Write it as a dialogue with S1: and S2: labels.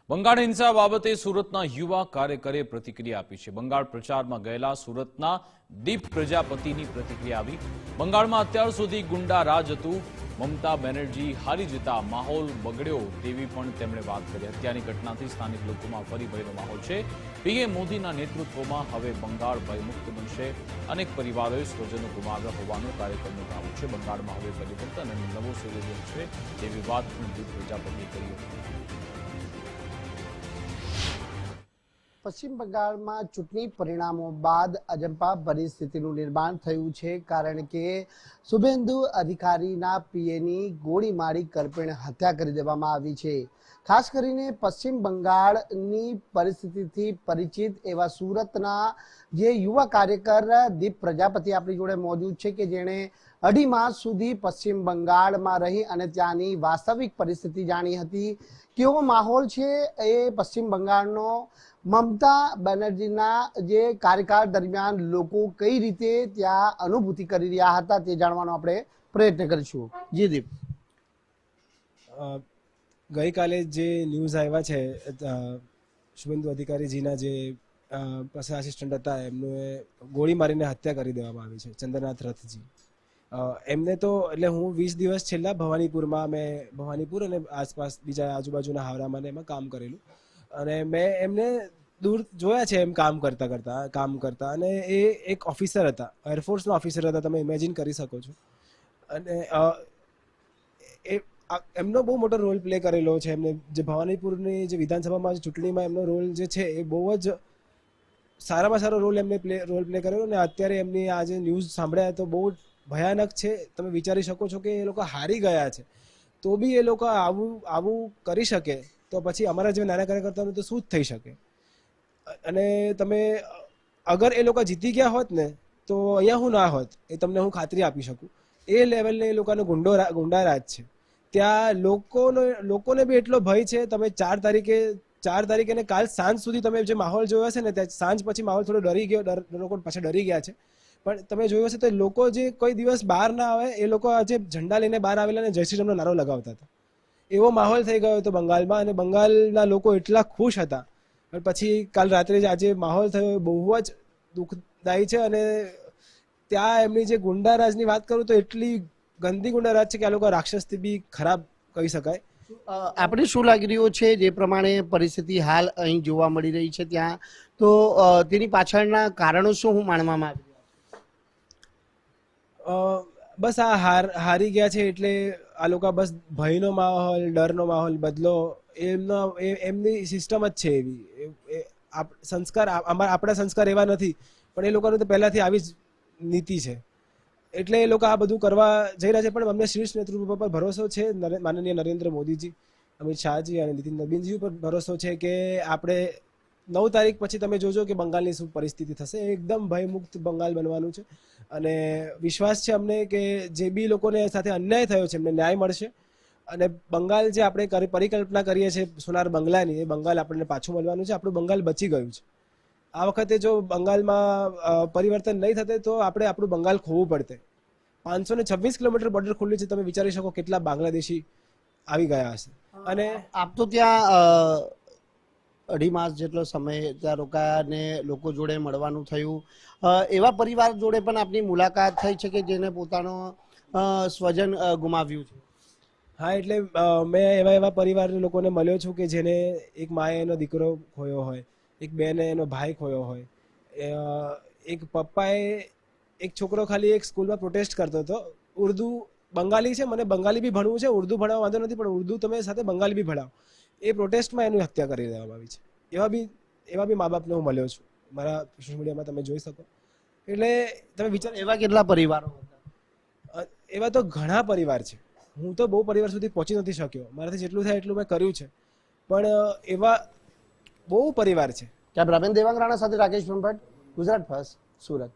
S1: બંગાળ હિંસા બાબતે સુરતના યુવા કાર્યકરે પ્રતિક્રિયા આપી છે. બંગાળ પ્રચારમાં ગયેલા સુરતના દીપ પ્રજાપતિની પ્રતિક્રિયા આવી. બંગાળમાં અત્યાર સુધી ગુંડા રાજ હતું. મમતા બેનર્જી હારી જતા માહોલ બગડ્યો તેવી પણ તેમણે વાત કરી. હત્યાની ઘટનાથી સ્થાનિક લોકોમાં ફરી ભયનો માહોલ છે. પીએમ મોદીના નેતૃત્વમાં હવે બંગાળ ભયમુક્ત બનશે. અનેક પરિવારોએ સ્વજનો ગુમાવ્યા હોવાનું કાર્યક્રમનું દાવો છે. બંગાળમાં હવે પરિવર્તન અને નવો સૂર્યોદય છે તેવી વાત પણ દીપ પ્રજાપતિએ કરી હતી.
S2: પશ્ચિમ બંગાળમાં ચૂંટણી પરિણામો બાદ અજંપા પરિસ્થિતિનું નિર્માણ થયું છે, કારણ કે શુભેન્દુ અધિકારીના પીએની ગોળી મારી કરપીણ હત્યા કરી દેવામાં આવી છે. ખાસ કરીને પશ્ચિમ બંગાળની પરિસ્થિતિથી પરિચિત એવા સુરતના જે યુવા કાર્યકર દીપ પ્રજાપતિ આપણી જોડે મોજૂદ છે, કે જેણે 2.5 માસ સુધી પશ્ચિમ બંગાળમાં રહી અને ત્યાંની વાસ્તવિક પરિસ્થિતિ જાણી હતી. કેવો માહોલ છે એ પશ્ચિમ બંગાળનો, મમતા બેનર્જીના જે કાર્યકાળ દરમિયાન લોકો કઈ રીતે ત્યાં અનુભૂતિ કરી રહ્યા હતા તે જાણવાનો આપણે પ્રયત્ન કરીશું. જી દીપ,
S3: ગઈકાલે જે ન્યૂઝ આવ્યા છે, શુભેન્દુ અધિકારીજીના જે આસિસ્ટન્ટ હતા એમને ગોળી મારીને હત્યા કરી દેવામાં આવી છે, ચંદ્રનાથ રથજી. એમને તો એટલે હું 20 દિવસ છેલ્લા ભવાનીપુરમાં, મેં ભવાનીપુર અને આસપાસ બીજા આજુબાજુના હાવરામાં એમાં કામ કરેલું અને મેં એમને દૂર જોયા છે એમ કામ કરતા અને એ એક ઓફિસર હતા, એરફોર્સના ઓફિસર હતા, તમે ઇમેજિન કરી શકો છો. અને એમનો બહુ મોટો રોલ પ્લે કરેલો છે. એમને જે ભવાનીપુરની જે વિધાનસભામાં ચૂંટણીમાં એમનો રોલ જે છે એ બહુ જ સારામાં સારો રોલ રોલ પ્લે કરેલો. અને અત્યારે એમની આ જે ન્યૂઝ સાંભળ્યા તો બહુ ભયાનક છે. તમે વિચારી શકો છો કે એ લોકો હારી ગયા છે તો બી એ લોકો આવું કરી શકે, તો પછી અમારા જેવા નાના કાર્યકર્તાઓને તો શું જ થઈ શકે. અને તમે અગર એ લોકો જીતી ગયા હોત ને તો અહીંયા હું ના હોત, એ તમને હું ખાતરી આપી શકું. એ લેવલને એ લોકોનો ગુંડા રાજ છે. ત્યાં લોકોને બી એટલો ભય છે. તમે 4 તારીખે ને કાલ સાંજ સુધી તમે જે માહોલ જોયો હશે ને, ત્યાં સાંજ પછી માહોલ થોડો લોકો પાછા ડરી ગયા છે. પણ તમે જોયું હશે તો લોકો જે કોઈ દિવસ બહાર ના આવે, એ લોકો આજે ઝંડા લઈને બહાર આવેલા અને જય શ્રી રામનો નારો લગાવતા હતા. એવો માહોલ થઈ ગયો હતો બંગાળમાં, અને બંગાળના લોકો એટલા ખુશ હતા. પણ પછી કાલ રાત્રે આજે માહોલ થયો બહુ જ દુઃખદાયી છે. અને ત્યાં એમની જે ગુંડારાજની વાત કરું તો એટલી ગંદી ગુંડારાજ છે કે આ લોકો રાક્ષસથી બી ખરાબ કહી શકાય.
S2: આપણે શું લાગી રહ્યું છે જે પ્રમાણે પરિસ્થિતિ હાલ અહીં જોવા મળી રહી છે ત્યાં, તો તેની પાછળના કારણો શું માનવામાં આવી?
S3: બસ આ હારી ગયા છે એટલે આ લોકો બસ ભયનો માહોલ, ડરનો માહોલ બદલો, એમની સિસ્ટમ જ છે એવી. સંસ્કાર આપણા સંસ્કાર એવા નથી, પણ એ લોકોને તો પહેલાથી આવી જ નીતિ છે. એટલે એ લોકો આ બધું કરવા જઈ રહ્યા છે. પણ અમને શીર્ષ નેતૃત્વ પર ભરોસો છે, માનનીય નરેન્દ્ર મોદીજી, અમિત શાહજી અને નીતિન નવીનજી પર ભરોસો છે કે આપણે 9 તારીખ પછી તમે જોજો કે બંગાળની શું પરિસ્થિતિ થશે. એકદમ ભયમુક્ત બંગાળ બનવાનું છે. અને વિશ્વાસ છે અમને કે જે બી લોકોને સાથે અન્યાય થયો છે એમને ન્યાય મળશે. અને બંગાળ જે આપણે પરિકલ્પના કરીએ છીએ સોનાર બંગલાની, એ બંગાળ આપણને પાછું મળવાનું છે. આપણું બંગાળ બચી ગયું છે. આ વખતે જો બંગાળમાં પરિવર્તન નહીં થતે તો આપણે આપણું બંગાળ ખોવું પડતે. 526 કિલોમીટર બોર્ડર ખુલ્લી છે. તમે વિચારી શકો કેટલા બાંગ્લાદેશી આવી ગયા હશે. અને
S2: આપ તો ત્યાં 2.5 માસ જેટલો સમય ત્યાં રોકાયા ને લોકો જોડે મળવાનું થયું. એવા પરિવાર જોડે પણ આપની મુલાકાત થઈ છે કે જેને પોતાનો સ્વજન ગુમાવ્યું છે?
S3: હા, એટલે મેં એવા પરિવાર લોકોને મળ્યો છું કે જેને એક માએ એનો દીકરો ખોયો હોય, એક બેને એનો ભાઈ ખોયો હોય, એક પપ્પાએ એક છોકરો ખાલી એક સ્કૂલમાં પ્રોટેસ્ટ કરતો હતો. ઉર્દુ બંગાળી છે, મને બંગાળી બી ભણવું છે, ઉર્દુ ભણાવવા વાંધો નથી, પણ ઉર્દુ તમે સાથે બંગાળી બી ભણાવો. એ પ્રોટેસ્ટમાં એની હત્યા કરી દેવામાં આવી છે. એવા બી મા બાપને હું મળ્યો છું. મારા સોશિયલ મીડિયામાં તમે જોઈ શકો. એટલે તમે વિચાર,
S2: એવા કેટલા પરિવારો હતા?
S3: એવા તો ઘણા પરિવાર છે. હું તો બહુ પરિવાર સુધી પહોંચી નથી શક્યો. મારાથી જેટલું થાય એટલું મેં કર્યું છે. પણ એવા બહુ પરિવાર છે.
S2: કેમેરામેન દેવાંગ રાણા સાથે રાકેશ બ્રહ્મભટ્ટ, ગુજરાત ફર્સ્ટ, સુરત.